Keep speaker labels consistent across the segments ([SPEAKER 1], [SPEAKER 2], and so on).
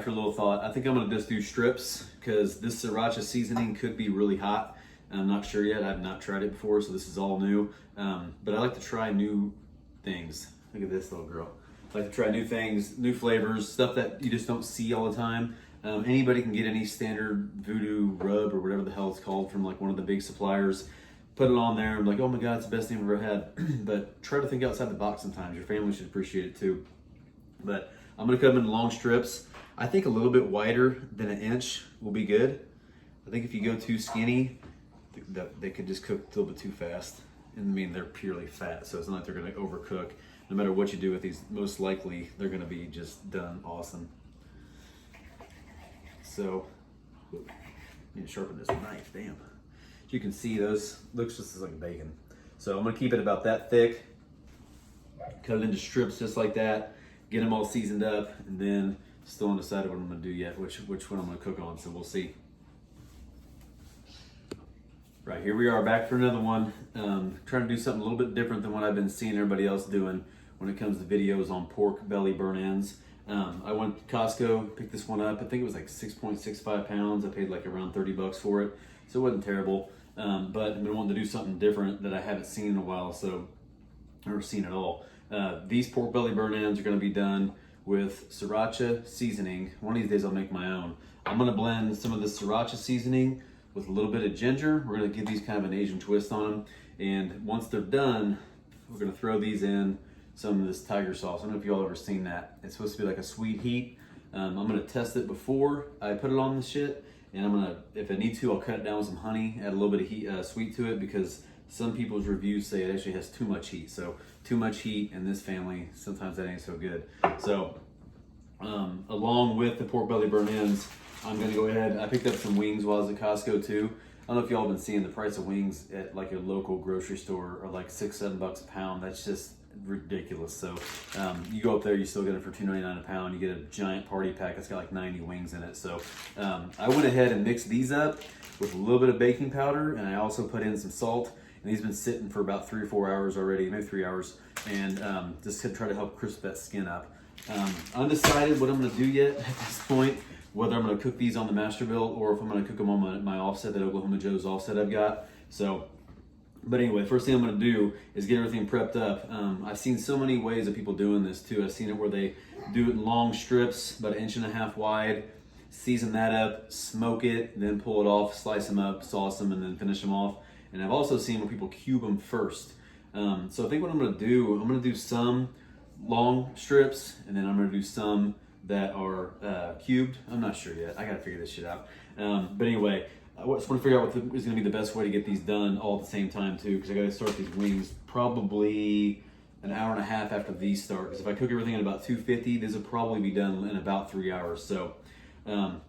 [SPEAKER 1] after a little thought, I think I'm gonna just do strips because this Sriracha seasoning could be really hot. I'm not sure yet. I've not tried it before, so this is all new. But I like to try new things. Look at this little girl. I like to try new things, new flavors, stuff that you just don't see all the time. Anybody can get any standard voodoo rub or whatever the hell it's called from like one of the big suppliers. Put it on there and be like, oh my God, it's the best thing I've ever had. But try to think outside the box sometimes. Your family should appreciate it too. But I'm gonna cut them in long strips. I think a little bit wider than an inch will be good. I think if you go too skinny, they could just cook a little bit too fast. And I mean, they're purely fat, so it's not like they're gonna overcook. No matter what you do with these, most likely they're gonna be just done awesome. So, I need to sharpen this knife, damn. As you can see, those looks just like bacon. So I'm gonna keep it about that thick, cut it into strips just like that, get them all seasoned up, and then still undecided what I'm gonna do yet, which one I'm gonna cook on, so we'll see. Right, here we are back for another one. Trying to do something a little bit different than what I've been seeing everybody else doing when it comes to videos on pork belly burn ends. I went to Costco, picked this one up. I think it was like 6.65 pounds. I paid like around 30 bucks for it, so it wasn't terrible. But I've been wanting to do something different that I haven't seen in a while, so or seen at all. These pork belly burn ends are gonna be done with Sriracha seasoning. One of these days I'll make my own. I'm gonna blend some of the Sriracha seasoning with a little bit of ginger. We're gonna give these kind of an Asian twist on them. And once they're done, we're gonna throw these in some of this tiger sauce. I don't know if y'all ever seen that. It's supposed to be like a sweet heat. I'm gonna test it before I put it on the shit. And I'm gonna, if I need to, I'll cut it down with some honey, add a little bit of heat, sweet to it, because some people's reviews say it actually has too much heat. So too much heat in this family, sometimes that ain't so good. So along with the pork belly burn ends, I'm gonna go ahead, I picked up some wings while I was at Costco too. I don't know if y'all have been seeing the price of wings at like a local grocery store are like $6-7 a pound. That's just ridiculous. So you go up there, you still get it for $2.99 a pound. You get a giant party pack that's got like 90 wings in it. So I went ahead and mixed these up with a little bit of baking powder, and I also put in some salt. And these have been sitting for about 3 or 4 hours already, maybe 3 hours, and just to try to help crisp that skin up. Undecided what I'm gonna do yet at this point, whether I'm gonna cook these on the Masterbuilt or if I'm gonna cook them on my offset, that Oklahoma Joe's offset I've got. So, but anyway, first thing I'm gonna do is get everything prepped up. I've seen so many ways of people doing this too. I've seen it where they do it in long strips, about 1.5 inches wide, season that up, smoke it, then pull it off, slice them up, sauce them, and then finish them off. And I've also seen where people cube them first. So I think what I'm gonna do some long strips, and then I'm gonna do some that are cubed. I'm not sure yet. I gotta figure this shit out. But anyway, I just want to figure out what is gonna be the best way to get these done all at the same time too, because I gotta start these wings probably an hour and a half after these start. Because if I cook everything at about 250, these will probably be done in about 3 hours. So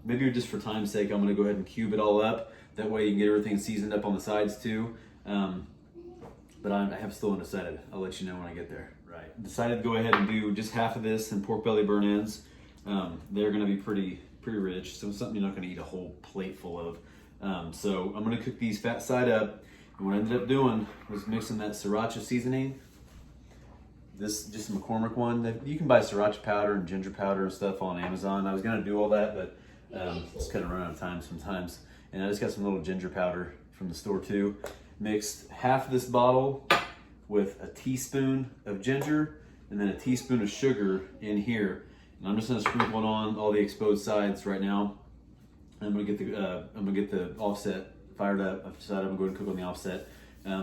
[SPEAKER 1] maybe just for time's sake, I'm gonna go ahead and cube it all up. That way you can get everything seasoned up on the sides too. But I have still undecided. I'll let you know when I get there. Right. Decided to go ahead and do just half of this in pork belly burn ends. They're gonna be pretty rich. So something you're not gonna eat a whole plate full of. So I'm gonna cook these fat side up. And what I ended up doing was mixing that Sriracha seasoning. This just a McCormick one. You can buy Sriracha powder and ginger powder and stuff on Amazon. I was gonna do all that, but just kind of run out of time sometimes. And I just got some little ginger powder from the store too. Mixed half this bottle with a teaspoon of ginger and then a teaspoon of sugar in here. And I'm just gonna sprinkle it on all the exposed sides right now. I'm gonna get the offset fired up. I've decided I'm going to cook on the offset.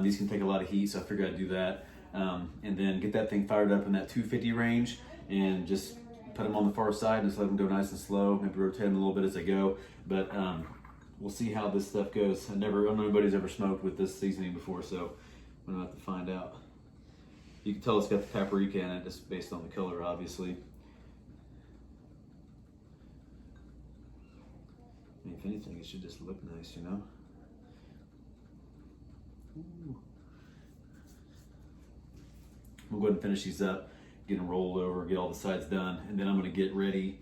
[SPEAKER 1] These can take a lot of heat, so I figured I'd do that. And then get that thing fired up in that 250 range and just put them on the far side and just let them go nice and slow. Maybe rotate them a little bit as I go. But we'll see how this stuff goes. I don't know anybody's ever smoked with this seasoning before, so I'm gonna have to find out. You can tell it's got the paprika in it just based on the color, obviously. I mean, if anything, it should just look nice, you know? Ooh. I'm gonna go ahead and finish these up, get them rolled over, get all the sides done, and then I'm gonna get ready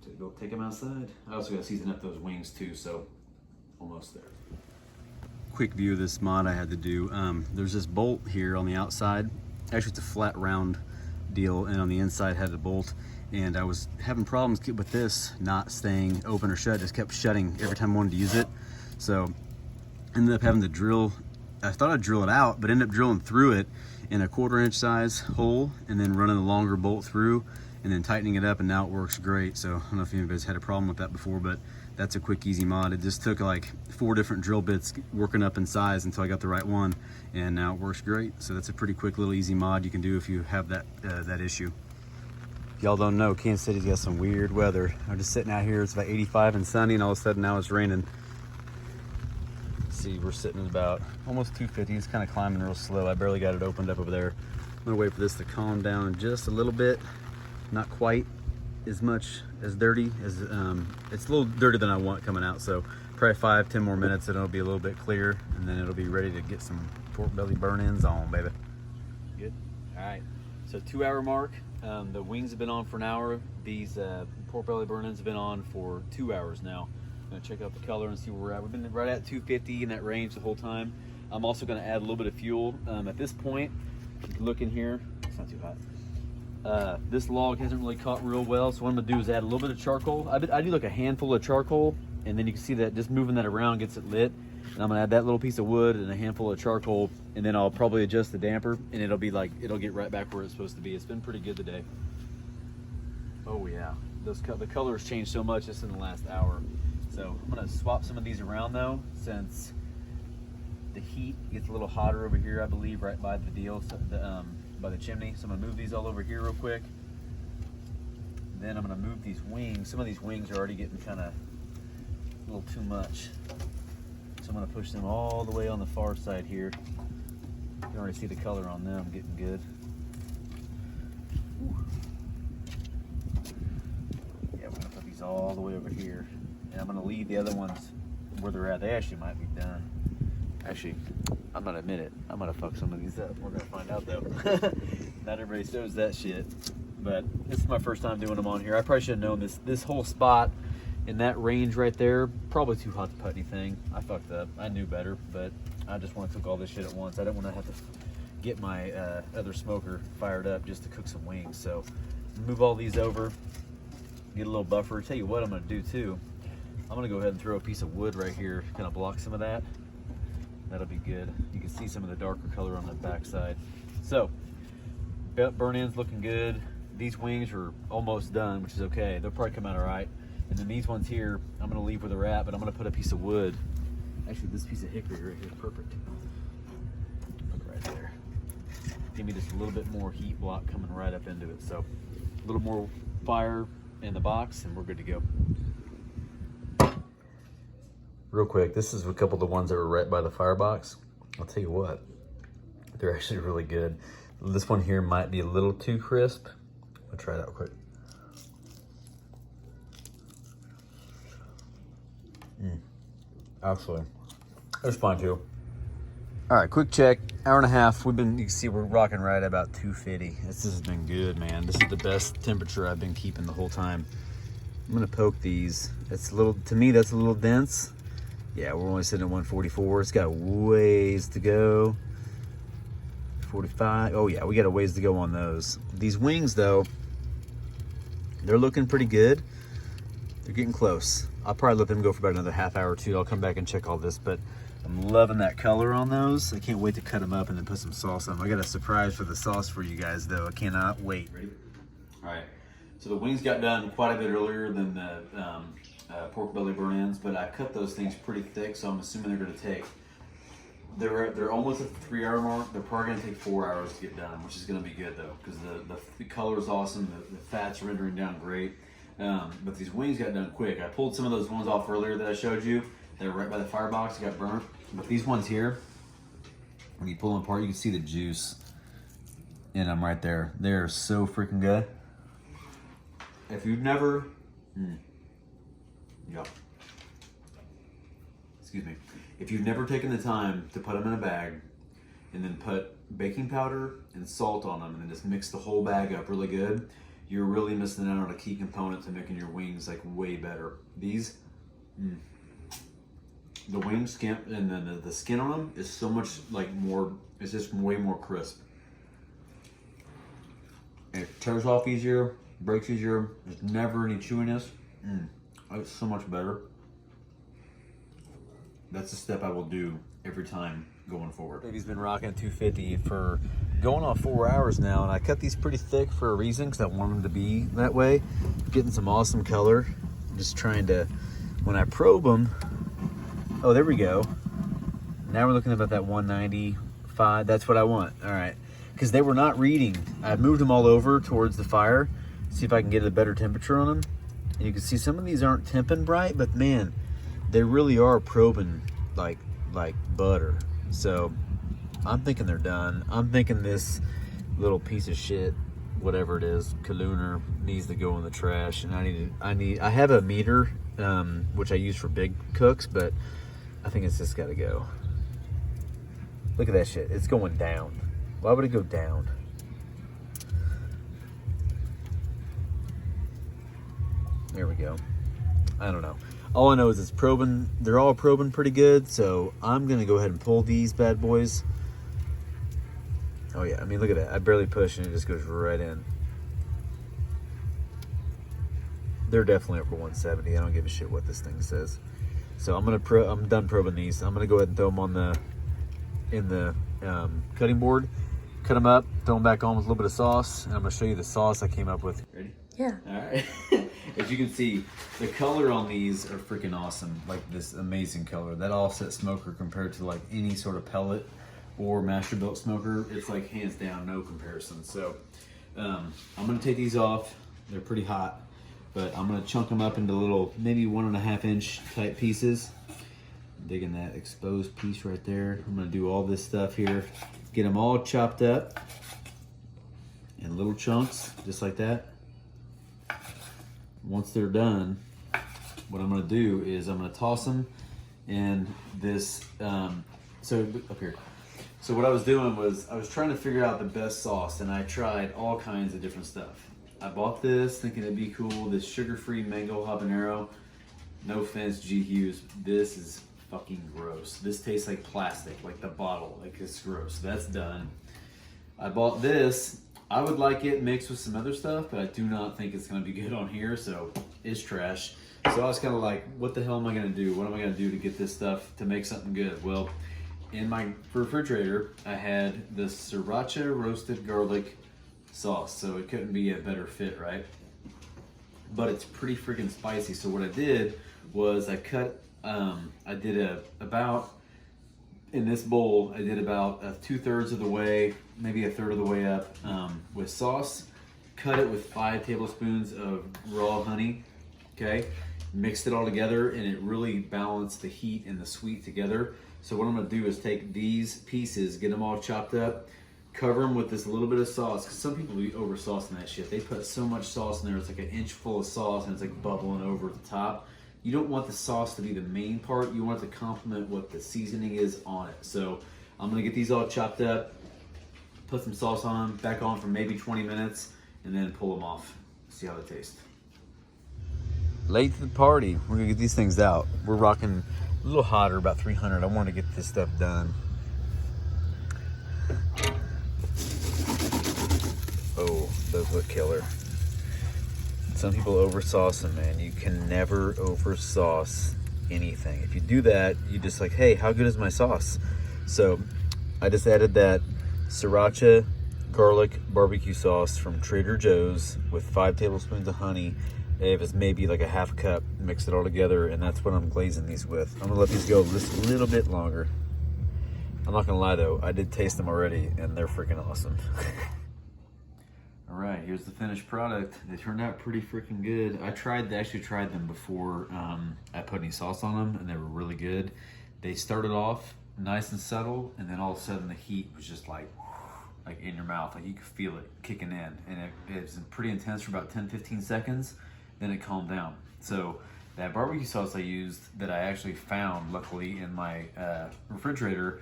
[SPEAKER 1] to go take them outside. I also gotta season up those wings too, so almost there. Quick view of this mod I had to do. There's this bolt here on the outside. Actually, it's a flat round deal, and on the inside had a bolt. and I was having problems with this not staying open or shut. Just kept shutting every time I wanted to use it. So ended up having to drill. I thought I'd drill it out, but ended up drilling through it in a 1/4 inch size hole, and then running a longer bolt through, and then tightening it up, and now it works great. So I don't know if anybody's had a problem with that before, but that's a quick, easy mod. It just took like 4 different drill bits working up in size until I got the right one, and now it works great. So that's a pretty quick, little easy mod you can do if you have that issue. Y'all don't know, Kansas City's got some weird weather. I'm just sitting out here, it's about 85 and sunny, and all of a sudden now it's raining. See, we're sitting at about almost 250. It's kind of climbing real slow. I barely got it opened up over there. I'm gonna wait for this to calm down just a little bit. Not quite as much as dirty as it's a little dirtier than I want coming out. So probably 5-10 more minutes and it'll be a little bit clear, and then it'll be ready to get some pork belly burn-ins on, baby. Good. All right. So 2-hour mark. The wings have been on for an hour. These pork belly burn-ins have been on for 2 hours now. I'm gonna check out the color and see where we're at. We've been right at 250 in that range the whole time. I'm also gonna add a little bit of fuel. At this point, if you look in here, it's not too hot. This log hasn't really caught real well, so what I'm gonna do is add a little bit of charcoal. I do like a handful of charcoal, and then you can see that just moving that around gets it lit. And I'm gonna add that little piece of wood and a handful of charcoal, and then I'll probably adjust the damper, and it'll get right back where it's supposed to be. It's been pretty good today. Oh yeah, the colors changed so much just in the last hour. So I'm gonna swap some of these around though, since the heat gets a little hotter over here, I believe, right by the deal, so by the chimney. So I'm gonna move these all over here real quick. Then I'm gonna move these wings. Some of these wings are already getting kind of a little too much. So I'm gonna push them all the way on the far side here. You can already see the color on them getting good. Whew. Yeah, we're gonna put these all the way over here. And I'm gonna leave the other ones where they're at. They actually might be done. Actually, I'm gonna admit it. I'm gonna fuck some of these up. We're gonna find out though. Not everybody shows that shit. But this is my first time doing them on here. I probably should have known this whole spot in that range right there, probably too hot to put anything. I fucked up. I knew better, but I just want to cook all this shit at once. I don't want to have to get my other smoker fired up just to cook some wings. So move all these over, get a little buffer. Tell you what I'm gonna do too. I'm gonna go ahead and throw a piece of wood right here, kind of block some of that. That'll be good. You can see some of the darker color on the back side. So, burn-in's looking good. These wings are almost done, which is okay. They'll probably come out all right. And then these ones here, I'm gonna leave where they're at, but I'm gonna put a piece of wood. Actually, this piece of hickory right here is perfect. Look right there. Give me just a little bit more heat block coming right up into it. So, a little more fire in the box, and we're good to go. Real quick, this is a couple of the ones that were right by the firebox. I'll tell you what, they're actually really good. This one here might be a little too crisp. I'll try it out quick. Actually, it's fine too. All right, quick check. Hour and a half. You can see we're rocking right about 250. This has been good, man. This is the best temperature I've been keeping the whole time. I'm gonna poke these. It's a little, to me, that's a little dense. Yeah, we're only sitting at 144. It's got ways to go. 45. Oh yeah, we got a ways to go on those. These wings though, they're looking pretty good. They're getting close. I'll probably let them go for about another half hour or two. I'll come back and check all this, but I'm loving that color on those. I can't wait to cut them up and then put some sauce on them. I got a surprise for the sauce for you guys though. I cannot wait. Ready? All right. So the wings got done quite a bit earlier than the pork belly burn-ins, but I cut those things pretty thick, so I'm assuming they're gonna take, they're almost at the 3-hour mark. They're probably gonna take 4 hours to get done, which is gonna be good though, because the color is awesome, the fat's rendering down great. But these wings got done quick. I pulled some of those ones off earlier that I showed you. They were right by the firebox, they got burnt. But these ones here, when you pull them apart, you can see the juice in them right there. They're so freaking good. If you've never, excuse me. If you've never taken the time to put them in a bag and then put baking powder and salt on them and then just mix the whole bag up really good, you're really missing out on a key component to making your wings like way better. These, the wing skin and then the skin on them is so much like more, it's just way more crisp. It tears off easier. Breaks easier. There's never any chewiness. It's so much better. That's a step I will do every time going forward. Baby's been rocking 250 for going on 4 hours now, and I cut these pretty thick for a reason because I want them to be that way. Getting some awesome color. Just trying to, when I probe them, oh, there we go. Now we're looking at about that 195. That's what I want. All right. Because they were not reading. I moved them all over towards the fire. See if I can get a better temperature on them. And you can see some of these aren't temping bright, but man, they really are probing like butter. So I'm thinking they're done. I'm thinking this little piece of shit, whatever it is, Kalooner, needs to go in the trash. And I have a meter, which I use for big cooks, but I think it's just got to go. Look at that shit. It's going down. Why would it go down? There we go. I don't know. All I know is it's probing. They're all probing pretty good, so I'm going to go ahead and pull these bad boys. Oh, yeah. I mean, look at that. I barely push, and it just goes right in. They're definitely over 170. I don't give a shit what this thing says. So I'm done probing these. I'm going to go ahead and throw them on in the cutting board. Cut them up, throw them back on with a little bit of sauce, and I'm gonna show you the sauce I came up with. Ready?
[SPEAKER 2] Yeah.
[SPEAKER 1] All right. As you can see, the color on these are freaking awesome. Like this amazing color. That offset smoker compared to like any sort of pellet or Masterbuilt smoker, it's like hands down no comparison. So I'm gonna take these off. They're pretty hot, but I'm gonna chunk them up into little, maybe 1.5 inch type pieces. Digging that exposed piece right there. I'm gonna do all this stuff here. Get them all chopped up in little chunks, just like that. Once they're done, what I'm gonna do is I'm gonna toss them in this, so up here. So what I was doing was I was trying to figure out the best sauce, and I tried all kinds of different stuff. I bought this thinking it'd be cool, this sugar-free mango habanero. No offense, G. Hughes, this is fucking gross. This tastes like plastic, like the bottle, like it's gross. That's done. I bought this. I would like it mixed with some other stuff, but I do not think it's gonna be good on here, so it's trash. So I was kind of like, what the hell am I gonna do? What am I gonna do to get this stuff to make something good? Well, in my refrigerator, I had the Sriracha roasted garlic sauce, so it couldn't be a better fit, right? But it's pretty freaking spicy. So what I did was I did about, in this bowl, I did about 2/3 of the way, maybe 1/3 of the way up with sauce. Cut it with 5 tablespoons of raw honey, okay? Mixed it all together, and it really balanced the heat and the sweet together. So what I'm gonna do is take these pieces, get them all chopped up, cover them with this little bit of sauce, because some people be over saucing that shit. They put so much sauce in there, it's like 1 inch full of sauce, and it's like bubbling over at the top. You don't want the sauce to be the main part. You want it to complement what the seasoning is on it. So I'm gonna get these all chopped up, put some sauce on them, back on for maybe 20 minutes, and then pull them off. See how they taste. Late to the party. We're gonna get these things out. We're rocking a little hotter, about 300. I want to get this stuff done. Oh, those look killer. Some people over sauce them, man. You can never over sauce anything. If you do that, you just like, hey, how good is my sauce? So I just added that Sriracha Garlic barbecue sauce from Trader Joe's with 5 tablespoons of honey. It was maybe like a 1/2 cup. Mix it all together, and that's what I'm glazing these with. I'm gonna let these go just a little bit longer. I'm not gonna lie though, I did taste them already, and they're freaking awesome. All right, here's the finished product. They turned out pretty freaking good. I actually tried them before I put any sauce on them, and they were really good. They started off nice and subtle, and then all of a sudden the heat was just like in your mouth. Like you could feel it kicking in, and it was pretty intense for about 10-15 seconds. Then it calmed down. So that barbecue sauce I used, that I actually found luckily in my refrigerator,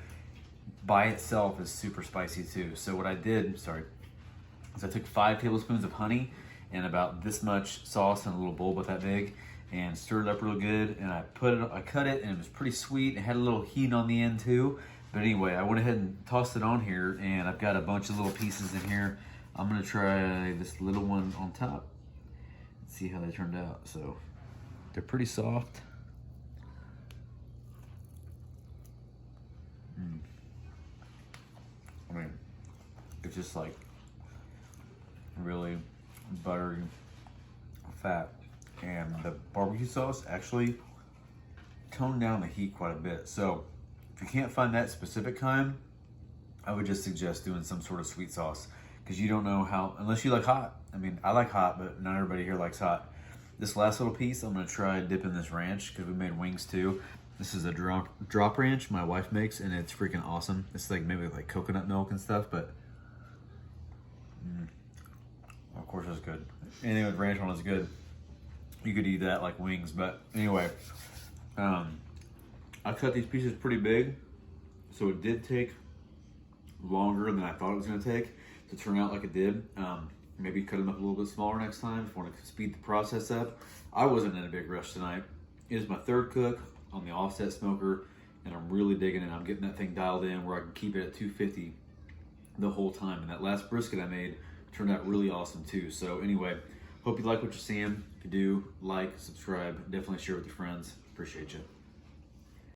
[SPEAKER 1] by itself is super spicy too. So what I did, so I took 5 tablespoons of honey and about this much sauce in a little bowl about that big, and stirred it up real good, and I cut it, and it was pretty sweet. It had a little heat on the end too. But anyway, I went ahead and tossed it on here, and I've got a bunch of little pieces in here. I'm gonna try this little one on top. see how they turned out. So they're pretty soft. I mean, it's just like really buttery fat, and the barbecue sauce actually toned down the heat quite a bit. So if you can't find that specific kind, I would just suggest doing some sort of sweet sauce, because you don't know how, unless you like hot. I mean, I like hot, but not everybody here likes hot. This last little piece, I'm gonna try dipping this ranch, because we made wings too. This is a drop ranch my wife makes, and it's freaking awesome. It's like maybe like coconut milk and stuff, but of course it's good. Anything with ranch on is good. You could eat that like wings, but anyway, I cut these pieces pretty big, so it did take longer than I thought it was gonna take to turn out like it did. Maybe cut them up a little bit smaller next time if you want to speed the process up. I wasn't in a big rush tonight. It is my third cook on the offset smoker, and I'm really digging it. I'm getting that thing dialed in where I can keep it at 250 the whole time. And that last brisket I made turned out really awesome too. So anyway, hope you like what you're seeing. If you do, like, subscribe, definitely share with your friends. Appreciate you.